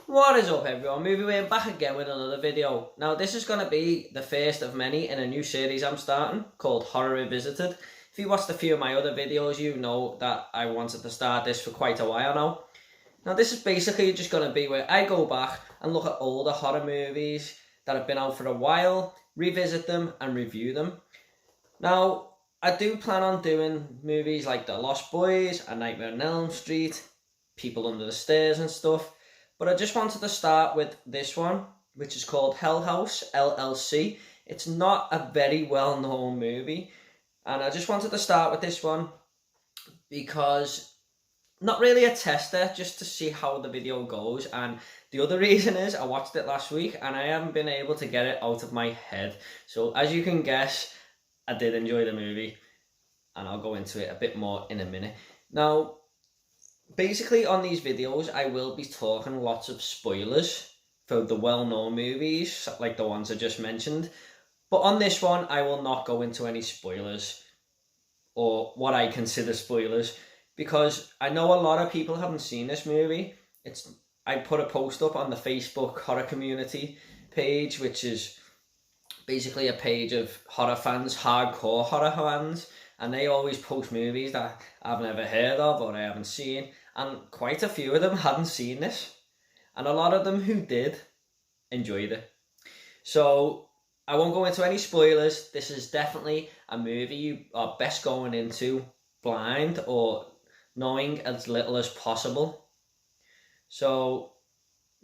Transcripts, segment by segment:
What is up everyone, Movie Wayne back again with another video. Now this is going to be the first of many in a new series I'm starting called Horror Revisited. If you watched a few of my other videos, you know that I wanted to start this for quite a while now. Now this is basically just going to be where I go back and look at older horror movies that have been out for a while, revisit them and review them. Now I do plan on doing movies like The Lost Boys, A Nightmare on Elm Street, People Under the Stairs and stuff. But I just wanted to start with this one, which is called Hell House LLC. It's not a very well-known movie. And I just wanted to start with this one because, not really a tester, just to see how the video goes. And the other reason is I watched it last week and I haven't been able to get it out of my head. So as you can guess, I did enjoy the movie. And I'll go into it a bit more in a minute. Now, basically on these videos I will be talking lots of spoilers for the well-known movies like the ones I just mentioned, but on this one I will not go into any spoilers or what I consider spoilers because I know a lot of people haven't seen this movie. I put a post up on the Facebook horror community page, which is basically a page of horror fans, hardcore horror fans, and they always post movies that I've never heard of or I haven't seen, and quite a few of them hadn't seen this, and a lot of them who did enjoyed it. So I won't go into any spoilers. This is definitely a movie you are best going into blind or knowing as little as possible. So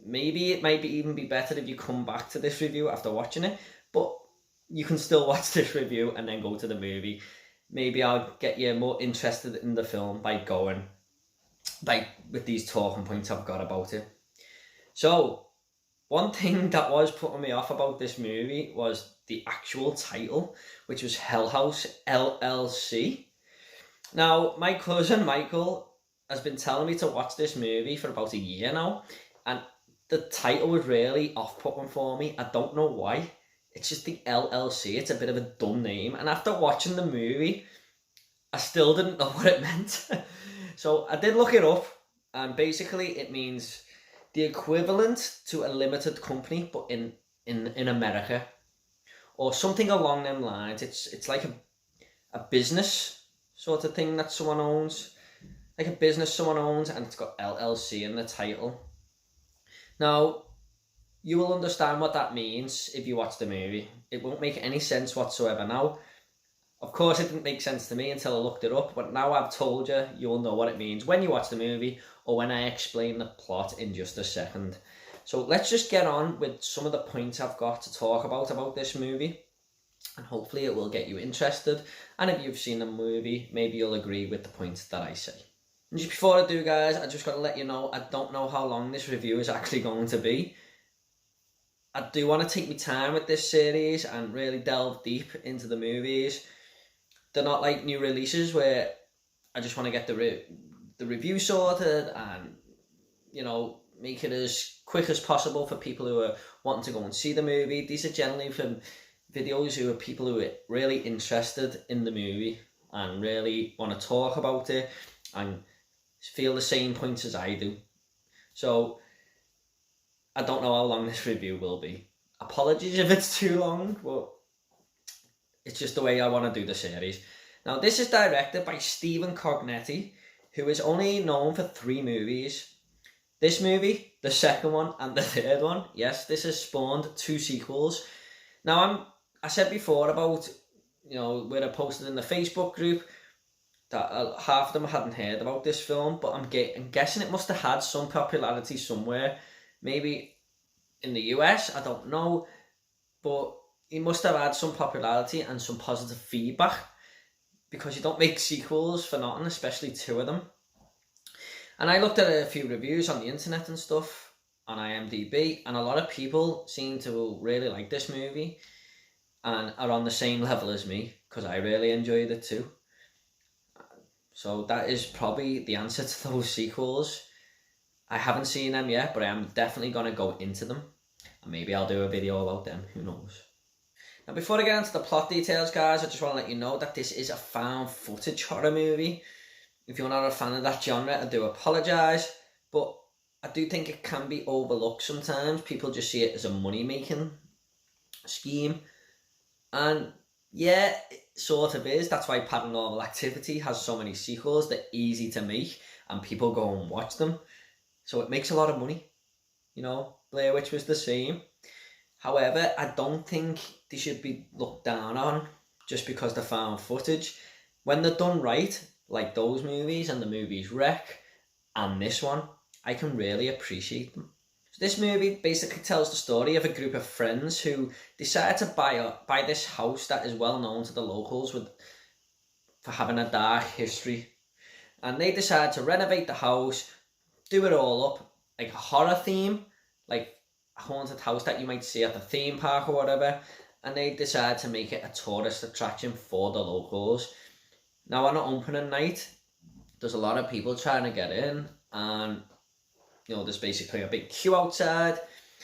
maybe it might even be better if you come back to this review after watching it, but you can still watch this review and then go to the movie. Maybe I'll get you more interested in the film with these talking points I've got about it. So, one thing that was putting me off about this movie was the actual title, which was Hell House LLC. Now, my cousin Michael has been telling me to watch this movie for about a year now, and the title was really off-putting for me. I don't know why. It's just the LLC. It's a bit of a dumb name. And after watching the movie, I still didn't know what it meant. So I did look it up. And basically it means the equivalent to a limited company, but in America. Or something along them lines. It's like a business sort of thing that someone owns. Like a business someone owns, and it's got LLC in the title. Now, you will understand what that means if you watch the movie. It won't make any sense whatsoever now. Of course, it didn't make sense to me until I looked it up, but now I've told you, you will know what it means when you watch the movie or when I explain the plot in just a second. So let's just get on with some of the points I've got to talk about this movie, and hopefully it will get you interested. And if you've seen the movie, maybe you'll agree with the points that I say. And just before I do, guys, I just got to let you know, I don't know how long this review is actually going to be. I do want to take my time with this series and really delve deep into the movies. They're not like new releases where I just want to get the review sorted and, you know, make it as quick as possible for people who are wanting to go and see the movie. These are generally from videos who are people who are really interested in the movie and really want to talk about it and feel the same points as I do. So I don't know how long this review will be. Apologies if it's too long, but it's just the way I want to do the series. Now, this is directed by Stephen Cognetti, who is only known for 3 movies. This movie, the second one, and the third one. Yes, this has spawned 2 sequels. Now, I said before about, you know, where I posted in the Facebook group that half of them hadn't heard about this film, but I'm guessing it must have had some popularity somewhere. Maybe in the US, I don't know, but he must have had some popularity and some positive feedback because you don't make sequels for nothing, especially 2 of them. And I looked at a few reviews on the internet and stuff on IMDb, and a lot of people seem to really like this movie and are on the same level as me because I really enjoyed it too. So that is probably the answer to those sequels. I haven't seen them yet, but I am definitely going to go into them. And maybe I'll do a video about them, who knows. Now, before I get into the plot details, guys, I just want to let you know that this is a found footage horror movie. If you're not a fan of that genre, I do apologise. But I do think it can be overlooked sometimes. People just see it as a money-making scheme. And yeah, it sort of is. That's why Paranormal Activity has so many sequels. They're easy to make and people go and watch them. So it makes a lot of money. You know, Blair Witch was the same. However, I don't think they should be looked down on just because they're found footage. When they're done right, like those movies and the movies Wreck and this one, I can really appreciate them. So this movie basically tells the story of a group of friends who decide to buy this house that is well known to the locals for having a dark history. And they decide to renovate the house, do it all up, like a horror theme, like a haunted house that you might see at the theme park or whatever. And they decide to make it a tourist attraction for the locals. Now on opening night, there's a lot of people trying to get in, and you know, there's basically a big queue outside.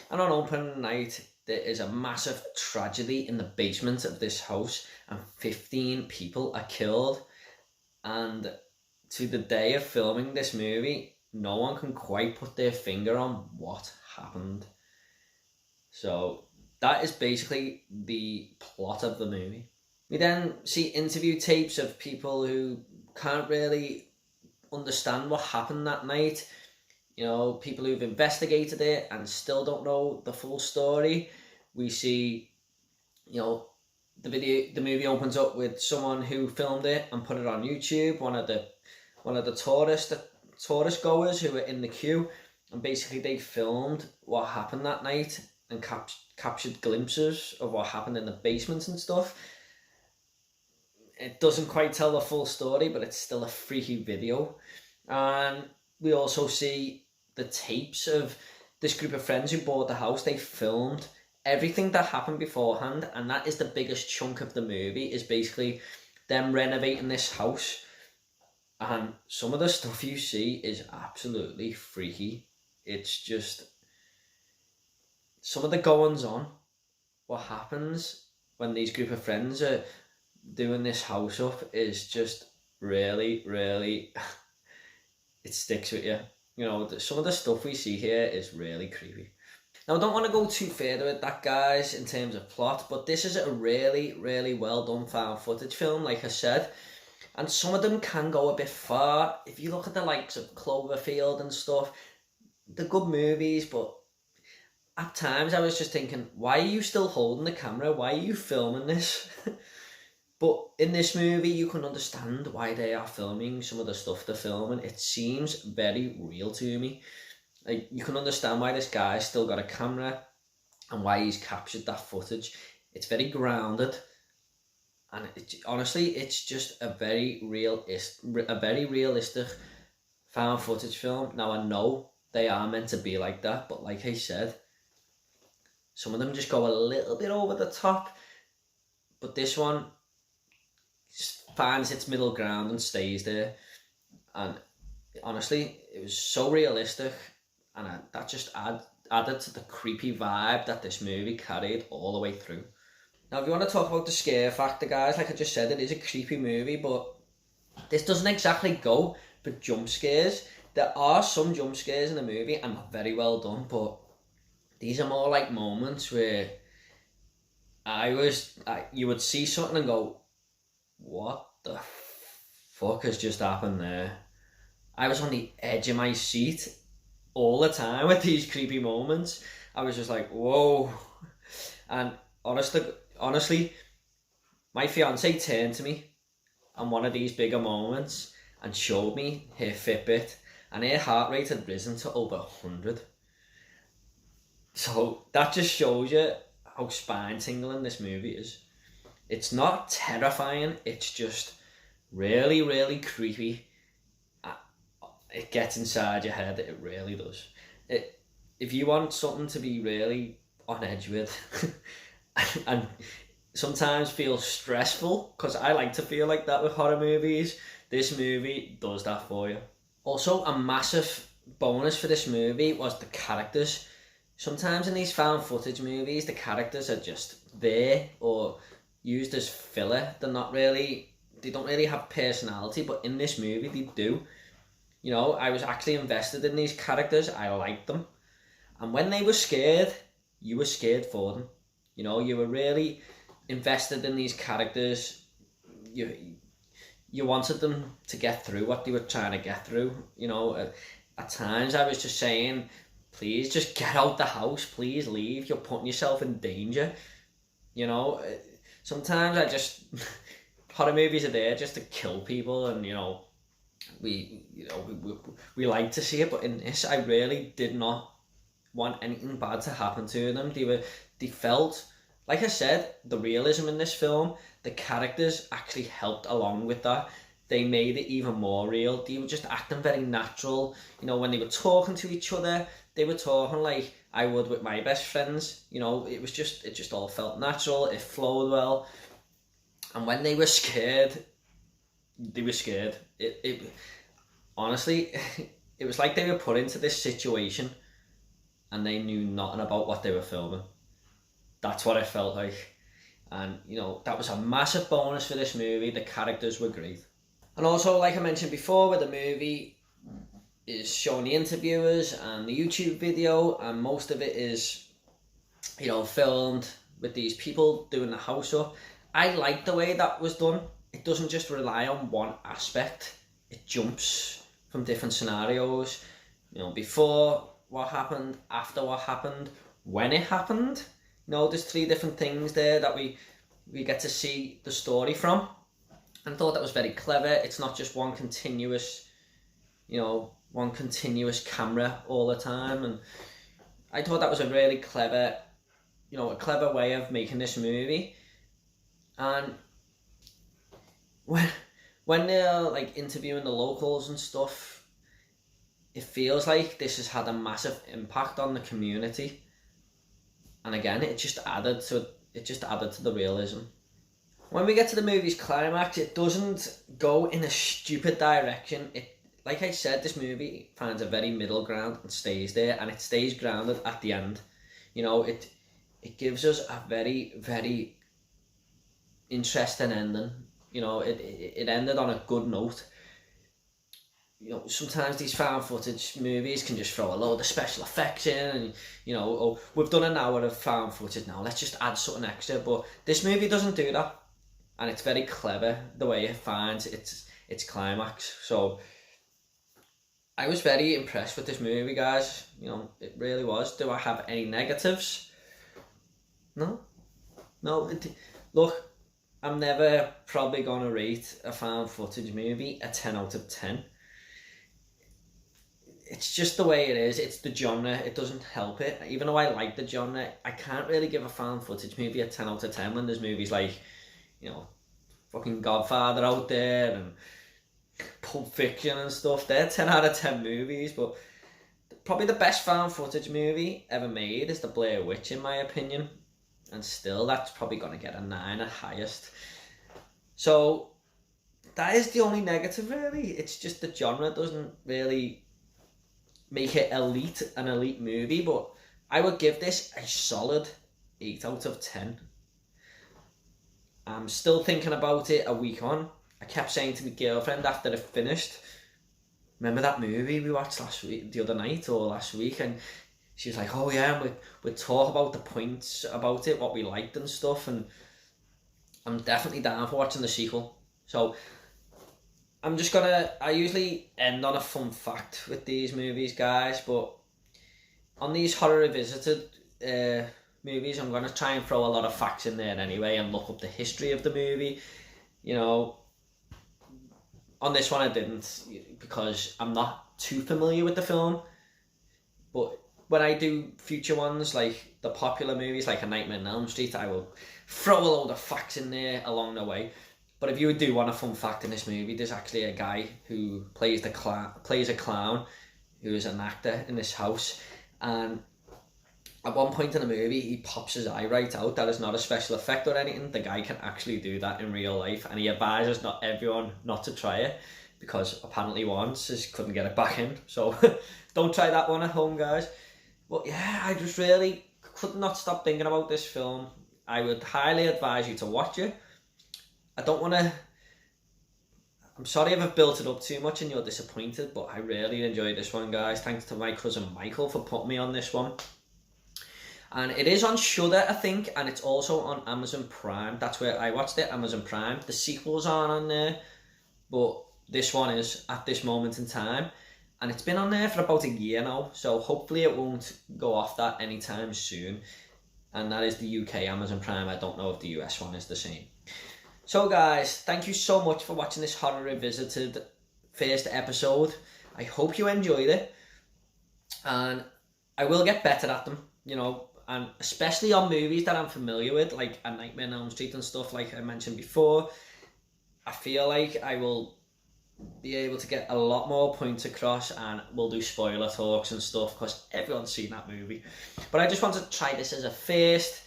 And on opening night, there is a massive tragedy in the basement of this house, and 15 people are killed. And to the day of filming this movie, no one can quite put their finger on what happened. So that is basically the plot of the movie. We then see interview tapes of people who can't really understand what happened that night. You know, people who've investigated it and still don't know the full story. We see, you know, the movie opens up with someone who filmed it and put it on YouTube. One of the tourist goers who were in the queue, and basically they filmed what happened that night and captured glimpses of what happened in the basement and stuff. It doesn't quite tell the full story, but it's still a freaky video. And we also see the tapes of this group of friends who bought the house. They filmed everything that happened beforehand, and that is the biggest chunk of the movie, is basically them renovating this house. And some of the stuff you see is absolutely freaky. It's just some of the goings on, what happens when these group of friends are doing this house up, is just really, really it sticks with you. You know, some of the stuff we see here is really creepy. Now, I don't want to go too further with that, guys, in terms of plot, but this is a really, really well done found footage film, like I said. And some of them can go a bit far. If you look at the likes of Cloverfield and stuff, they're good movies, but at times I was just thinking, why are you still holding the camera? Why are you filming this? But in this movie, you can understand why they are filming some of the stuff they're filming. It seems very real to me. Like, you can understand why this guy's still got a camera and why he's captured that footage. It's very grounded, and honestly, it's just a very realistic found footage film. Now, I know they are meant to be like that, but like I said, some of them just go a little bit over the top. But this one finds its middle ground and stays there. And honestly, it was so realistic, and that just added to the creepy vibe that this movie carried all the way through. Now, if you want to talk about the scare factor, guys, like I just said, it is a creepy movie, but this doesn't exactly go for jump scares. There are some jump scares in the movie, and they're very well done, but these are more like moments where you would see something and go, what the fuck has just happened there? I was on the edge of my seat all the time with these creepy moments. I was just like, whoa. And honestly, my fiance turned to me on one of these bigger moments and showed me her Fitbit, and her heart rate had risen to over 100. So that just shows you how spine-tingling this movie is. It's not terrifying, it's just really, really creepy. It gets inside your head, it really does. If you want something to be really on edge with and sometimes feel stressful, because I like to feel like that with horror movies, this movie does that for you. Also, a massive bonus for this movie was the characters. Sometimes in these found footage movies, the characters are just there or used as filler. They don't really have personality, but in this movie they do. You know, I was actually invested in these characters. I liked them. And when they were scared, you were scared for them. You know, you were really invested in these characters. You wanted them to get through what they were trying to get through. You know, at times I was just saying, please just get out the house. Please leave. You're putting yourself in danger. You know, sometimes I just... horror movies are there just to kill people, and you know, we like to see it, but in this, I really did not want anything bad to happen to them. They felt, like I said, the realism in this film, the characters actually helped along with that. They made it even more real. They were just acting very natural. You know, when they were talking to each other, they were talking like I would with my best friends. You know, it just all felt natural. It flowed well. And when they were scared, they were scared. It honestly, it was like they were put into this situation and they knew nothing about what they were filming. That's what it felt like. And, you know, that was a massive bonus for this movie. The characters were great. And also, like I mentioned before, where the movie is showing the interviewers and the YouTube video, and most of it is, you know, filmed with these people doing the house up. I like the way that was done. It doesn't just rely on one aspect. It jumps from different scenarios. You know, before what happened, after what happened, when it happened. You know, there's 3 different things there that we get to see the story from. And I thought that was very clever. It's not just one continuous, you know, one continuous camera all the time. And I thought that was a really clever, you know, a clever way of making this movie. And when they're like interviewing the locals and stuff, it feels like this has had a massive impact on the community. And again, it just added to the realism. When we get to the movie's climax, it doesn't go in a stupid direction. It, like I said, this movie finds a very middle ground and stays there, and it stays grounded at the end. You know, it gives us a very, very interesting ending. You know, it ended on a good note. You know, sometimes these found footage movies can just throw a load of special effects in, and you know, oh, we've done an hour of found footage now, let's just add something extra. But this movie doesn't do that, and it's very clever the way it finds its climax. So I was very impressed with this movie, guys. You know, it really was. Do I have any negatives? No. Look, I'm never probably going to rate a found footage movie a 10 out of 10. It's just the way it is. It's the genre. It doesn't help it. Even though I like the genre, I can't really give a found footage movie a 10 out of 10 when there's movies like, you know, fucking Godfather out there and Pulp Fiction and stuff. They're 10 out of 10 movies, but probably the best found footage movie ever made is The Blair Witch, in my opinion. And still, that's probably going to get a 9 at highest. So, that is the only negative, really. It's just the genre doesn't really make it an elite movie, but I would give this a solid 8 out of 10. I'm still thinking about it a week on. I kept saying to my girlfriend after it finished, remember that movie we watched the other night or last week? And she was like, oh yeah, we'd talk about the points about it, what we liked and stuff, and I'm definitely down for watching the sequel. So I usually end on a fun fact with these movies, guys, but on these horror revisited movies, I'm going to try and throw a lot of facts in there anyway and look up the history of the movie. You know, on this one I didn't, because I'm not too familiar with the film, but when I do future ones, like the popular movies like A Nightmare on Elm Street, I will throw a load of facts in there along the way. But if you do want a fun fact in this movie, there's actually a guy who plays a clown, who is an actor in this house, and at one point in the movie, he pops his eye right out. That is not a special effect or anything. The guy can actually do that in real life, and he advises not everyone not to try it, because apparently once he couldn't get it back in. So don't try that one at home, guys. But yeah, I just really could not stop thinking about this film. I would highly advise you to watch it. I don't want to I'm sorry if I've built it up too much and you're disappointed, but I really enjoyed this one, guys. Thanks to my cousin Michael for putting me on this one. And it is on Shudder, I think, and it's also on Amazon Prime. That's where I watched it, Amazon Prime. The sequels aren't on there, but this one is at this moment in time. And it's been on there for about a year now, so hopefully it won't go off that anytime soon. And that is the UK Amazon Prime. I don't know if the US one is the same. So guys, thank you so much for watching this Horror Revisited first episode. I hope you enjoyed it. And I will get better at them, you know, and especially on movies that I'm familiar with, like A Nightmare on Elm Street and stuff like I mentioned before. I feel like I will be able to get a lot more points across, and we'll do spoiler talks and stuff because everyone's seen that movie. But I just wanted to try this as a first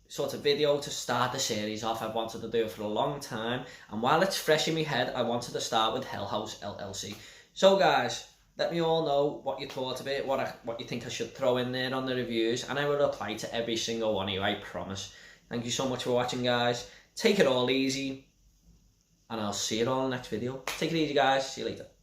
sort of video to start the series off. I've wanted to do it for a long time, and while it's fresh in my head, I wanted to start with Hell House LLC. So guys, let me all know what you thought of it, what you think I should throw in there on the reviews, and I will reply to every single one of you, I promise. Thank you so much for watching, guys. Take it all easy, and I'll see you all in the next video. Take it easy, guys. See you later.